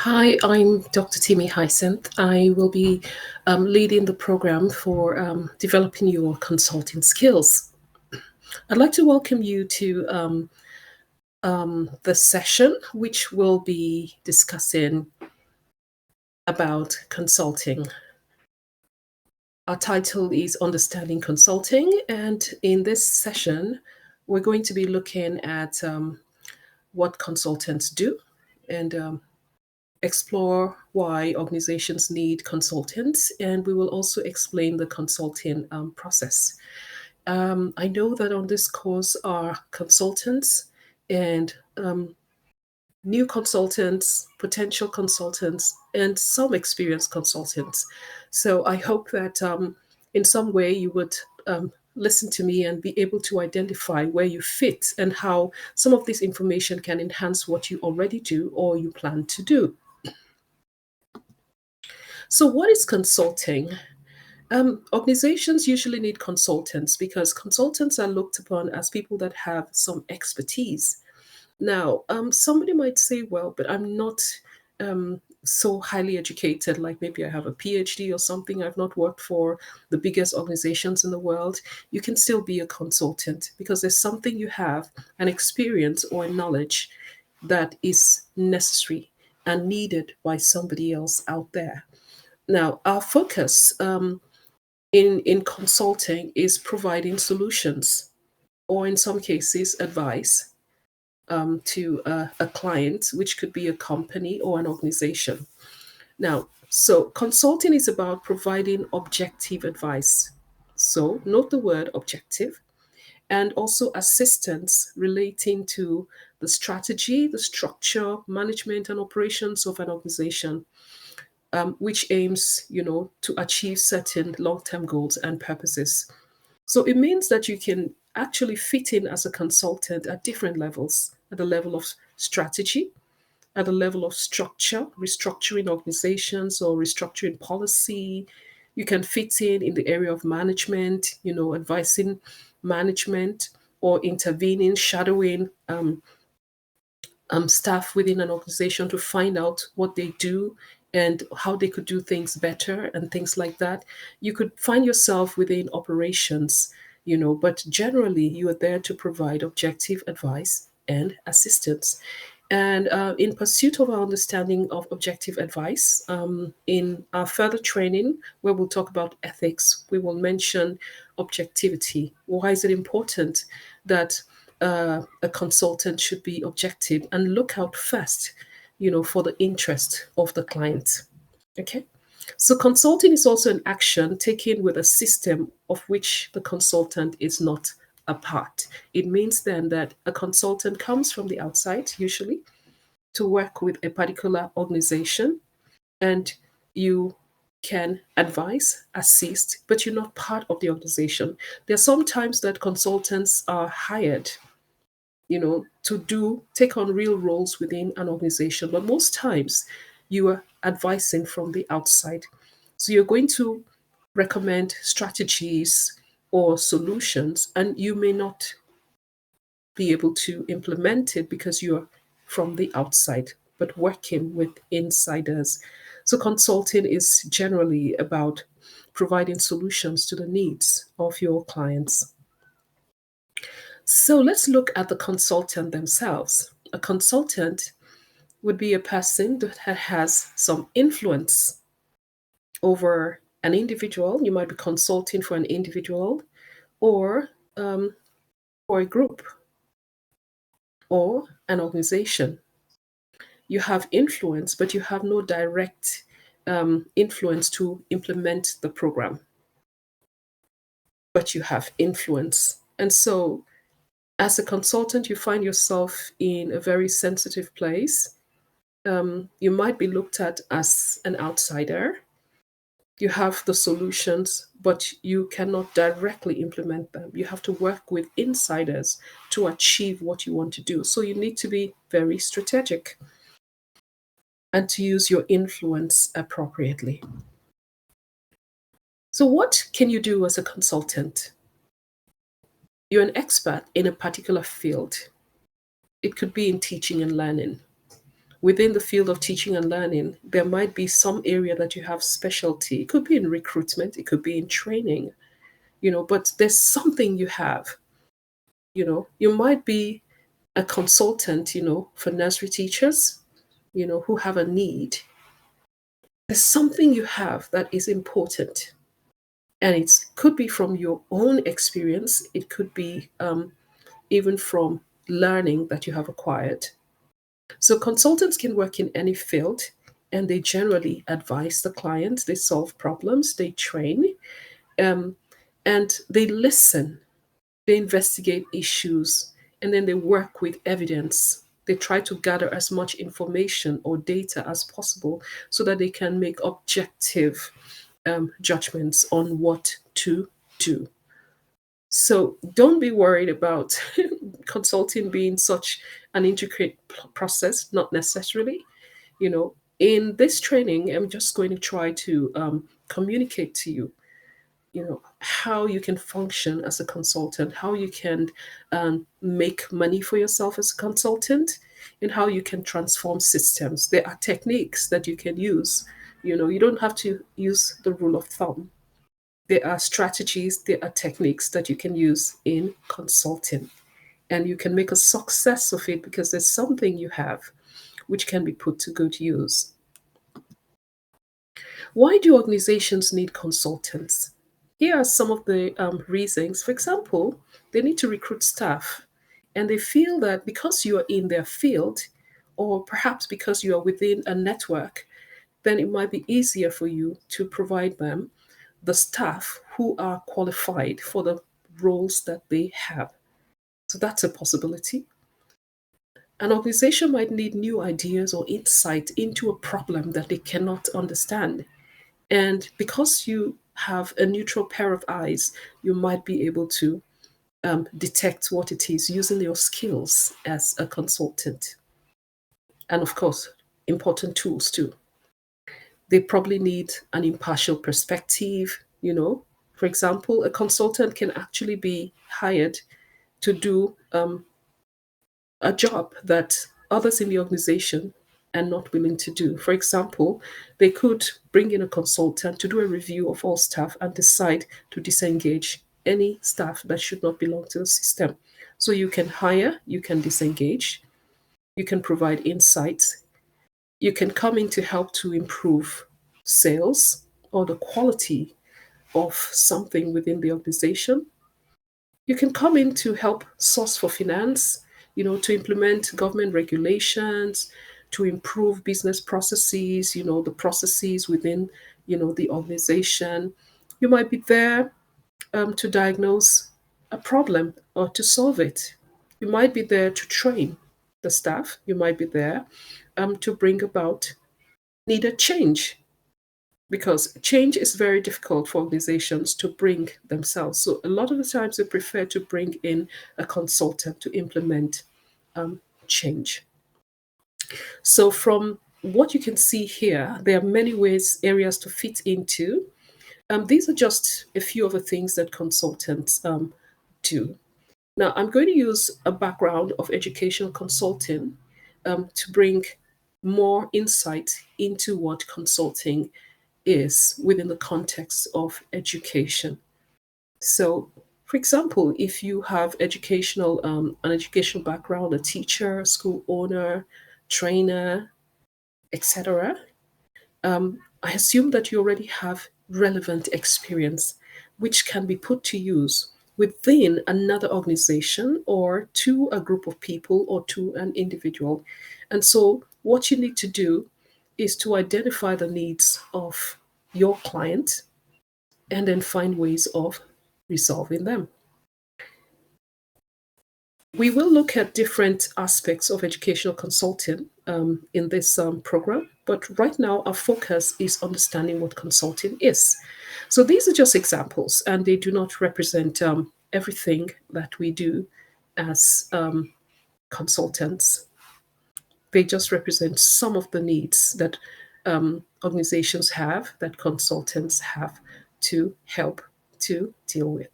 Hi, I'm Dr. Timi Hyacinth. I will be leading the program for developing your consulting skills. I'd like to welcome you to the session, which will be discussing about consulting. Our title is Understanding Consulting, and in this session, we're going to be looking at what consultants do and explore why organizations need consultants, and we will also explain the consulting process. I know that on this course are consultants and new consultants, potential consultants, and some experienced consultants. So I hope that in some way you would listen to me and be able to identify where you fit and how some of this information can enhance what you already do or you plan to do. So, what is consulting? Organizations usually need consultants because consultants are looked upon as people that have some expertise. Now, somebody might say, well, but I'm not so highly educated, like maybe I have a PhD or something. I've not worked for the biggest organizations in the world. You can still be a consultant because there's something you have, an experience or a knowledge that is necessary and needed by somebody else out there. Now, our focus in consulting is providing solutions, or in some cases, advice to a client, which could be a company or an organization. Now, so consulting is about providing objective advice. So, note the word objective, and also assistance relating to the strategy, the structure, management, and operations of an organization, which aims, to achieve certain long-term goals and purposes. So it means that you can actually fit in as a consultant at different levels, at the level of strategy, at the level of structure, restructuring organizations or restructuring policy. You can fit in the area of management, advising management or intervening, shadowing staff within an organization to find out what they do and how they could do things better and things like that. You could find yourself within operations, but generally you are there to provide objective advice and assistance. And in pursuit of our understanding of objective advice, in our further training, where we'll talk about ethics, we will mention objectivity. Why is it important that a consultant should be objective and look out first, for the interest of the client? Okay. So consulting is also an action taken with a system of which the consultant is not a part. It means then that a consultant comes from the outside, usually, to work with a particular organization, and you can advise, assist, but you're not part of the organization. There are some times that consultants are hired, to take on real roles within an organization, but most times you are advising from the outside. So you're going to recommend strategies or solutions, and you may not be able to implement it because you're from the outside, but working with insiders. So, consulting is generally about providing solutions to the needs of your clients. So, let's look at the consultant themselves. A consultant would be a person that has some influence over an individual. You might be consulting for an individual or for a group or an organization. You have influence, but you have no direct influence to implement the program, but you have influence. And so, as a consultant, you find yourself in a very sensitive place. You might be looked at as an outsider. You have the solutions, but you cannot directly implement them. You have to work with insiders to achieve what you want to do. So, you need to be very strategic and to use your influence appropriately. So, what can you do as a consultant? You're an expert in a particular field. It could be in teaching and learning, within the field of teaching and learning, there might be some area that you have specialty. It could be in recruitment, it could be in training, but there's something you have. You might be a consultant, for nursery teachers, who have a need. There's something you have that is important. And it could be from your own experience, it could be even from learning that you have acquired. So consultants can work in any field, and they generally advise the clients, they solve problems, they train, um, and they listen, they investigate issues, and then they work with evidence. They try to gather as much information or data as possible so that they can make objective judgments on what to do. So don't be worried about consulting being such an intricate process, not necessarily. In this training, I'm just going to try to communicate to you, how you can function as a consultant, how you can make money for yourself as a consultant, and how you can transform systems. There are techniques that you can use. You don't have to use the rule of thumb. There are strategies, there are techniques that you can use in consulting, and you can make a success of it because there's something you have which can be put to good use. Why do organizations need consultants? Here are some of the reasons. For example, they need to recruit staff, and they feel that because you are in their field, or perhaps because you are within a network, then it might be easier for you to provide them the staff who are qualified for the roles that they have. So that's a possibility. An organization might need new ideas or insight into a problem that they cannot understand. And because you have a neutral pair of eyes, you might be able to detect what it is using your skills as a consultant. And of course, important tools too. They probably need an impartial perspective. For example, a consultant can actually be hired to do a job that others in the organization are not willing to do. For example, they could bring in a consultant to do a review of all staff and decide to disengage any staff that should not belong to the system. So you can hire, you can disengage, you can provide insights, you can come in to help to improve sales or the quality of something within the organization. You can come in to help source for finance, to implement government regulations, to improve business processes, the processes within, the organization. You might be there to diagnose a problem or to solve it. You might be there to train the staff. You might be there to bring about needed change, because change is very difficult for organizations to bring themselves. So a lot of the times they prefer to bring in a consultant to implement change. So from what you can see here, there are many ways, areas to fit into. These are just a few of the things that consultants do. Now, I'm going to use a background of educational consulting to bring more insight into what consulting is within the context of education. So, for example, if you have an educational background, a teacher, school owner, trainer, etc., I assume that you already have relevant experience which can be put to use within another organization or to a group of people or to an individual. And so, what you need to do is to identify the needs of your client and then find ways of resolving them. We will look at different aspects of educational consulting in this program, but right now our focus is understanding what consulting is. So these are just examples, and they do not represent everything that we do as consultants. They just represent some of the needs that organizations have, that consultants have to help to deal with.